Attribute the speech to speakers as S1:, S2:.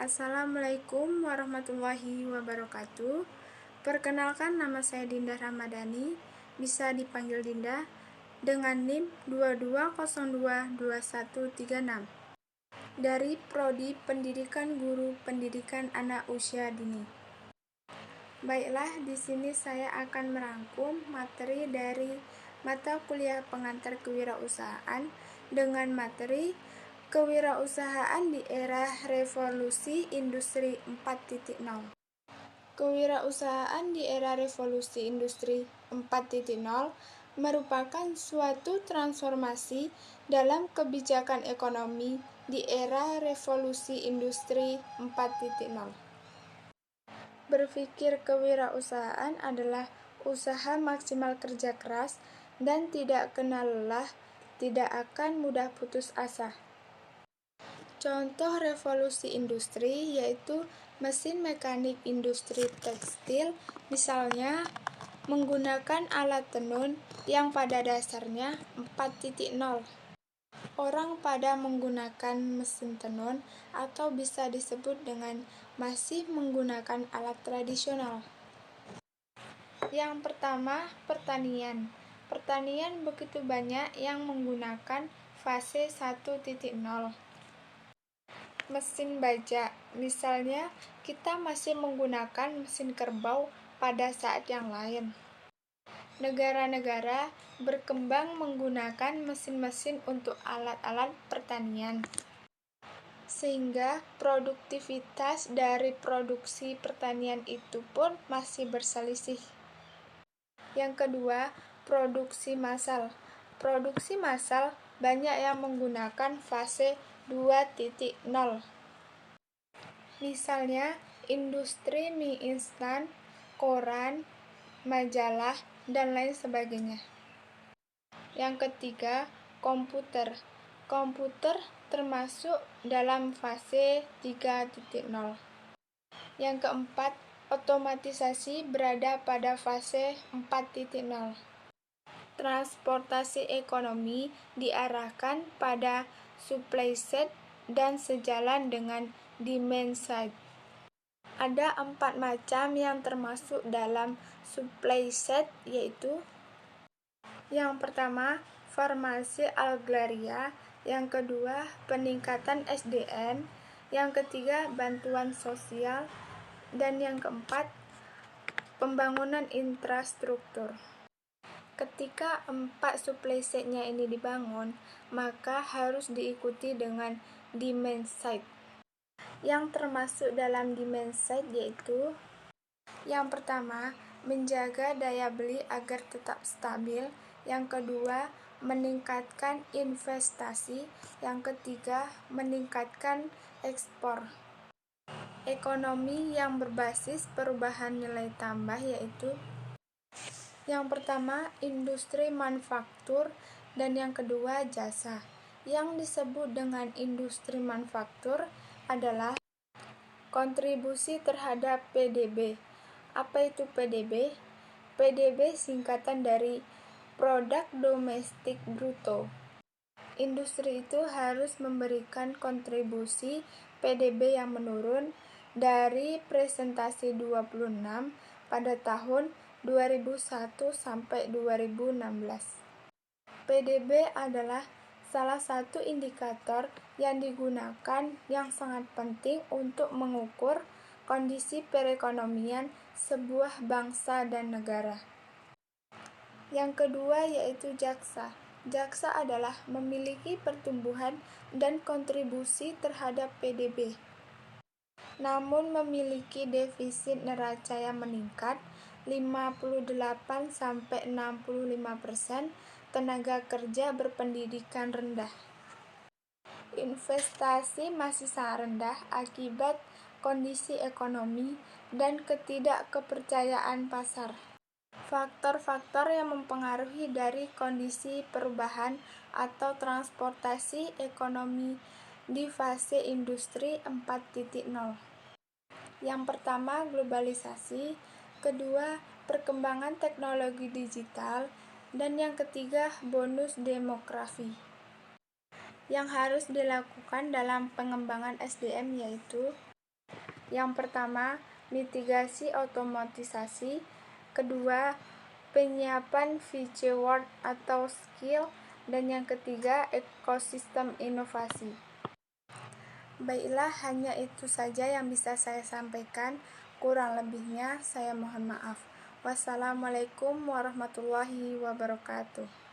S1: Assalamualaikum warahmatullahi wabarakatuh. Perkenalkan, nama saya Dinda Ramadhani, bisa dipanggil Dinda, dengan NIM 22022136 dari Prodi Pendidikan Guru Pendidikan Anak Usia Dini. Baiklah, di sini saya akan merangkum materi dari mata kuliah pengantar kewirausahaan dengan materi Kewirausahaan di era Revolusi Industri 4.0. Kewirausahaan di era Revolusi Industri 4.0 merupakan suatu transformasi dalam kebijakan ekonomi di era Revolusi Industri 4.0. Berpikir kewirausahaan adalah usaha maksimal kerja keras dan tidak kenal lelah, tidak akan mudah putus asa. Contoh revolusi industri yaitu mesin mekanik industri tekstil, misalnya menggunakan alat tenun yang pada dasarnya 4.0. Orang pada menggunakan mesin tenun atau bisa disebut dengan masih menggunakan alat tradisional. Yang pertama, pertanian. Pertanian begitu banyak yang menggunakan fase 1.0. Mesin bajak, misalnya kita masih menggunakan mesin kerbau pada saat yang lain. Negara-negara berkembang menggunakan mesin-mesin untuk alat-alat pertanian, sehingga produktivitas dari produksi pertanian itu pun masih berselisih. Yang kedua, produksi massal. Produksi massal banyak yang menggunakan fase 2.0. Misalnya, industri mie instan, koran, majalah, dan lain sebagainya. Yang ketiga, komputer. Komputer termasuk dalam fase 3.0. Yang keempat, otomatisasi berada pada fase 4.0. Transportasi ekonomi diarahkan pada supply side dan sejalan dengan demand side. Ada 4 macam yang termasuk dalam supply side, yaitu yang pertama, farmasi agraria, yang kedua, peningkatan SDM, yang ketiga, bantuan sosial, dan yang keempat, pembangunan infrastruktur. Ketika 4 supply side-nya ini dibangun, maka harus diikuti dengan demand side. Yang termasuk dalam demand side yaitu yang pertama, menjaga daya beli agar tetap stabil. Yang kedua, meningkatkan investasi. Yang ketiga, meningkatkan ekspor. Ekonomi yang berbasis perubahan nilai tambah yaitu yang pertama, industri manufaktur, dan yang kedua, jasa. Yang disebut dengan industri manufaktur adalah kontribusi terhadap PDB. Apa itu PDB? PDB singkatan dari Produk Domestik Bruto. Industri itu harus memberikan kontribusi PDB yang menurun dari presentasi 26 pada tahun 2001 sampai 2016. PDB adalah salah satu indikator yang digunakan yang sangat penting untuk mengukur kondisi perekonomian sebuah bangsa dan negara. Yang kedua yaitu jaksa. Jaksa adalah memiliki pertumbuhan dan kontribusi terhadap PDB, namun memiliki defisit neraca yang meningkat 58-65%, tenaga kerja berpendidikan rendah. Investasi masih sangat rendah akibat kondisi ekonomi dan ketidakkepercayaan pasar. Faktor-faktor yang mempengaruhi dari kondisi perubahan atau transportasi ekonomi di fase industri 4.0. Yang pertama, globalisasi, kedua, perkembangan teknologi digital, dan yang ketiga, bonus demografi. Yang harus dilakukan dalam pengembangan SDM yaitu Yang pertama, mitigasi otomatisasi. Kedua, penyiapan keyword atau skill. Dan yang ketiga, ekosistem inovasi. Baiklah, hanya itu saja yang bisa saya sampaikan. Kurang lebihnya, saya mohon maaf. Wassalamualaikum warahmatullahi wabarakatuh.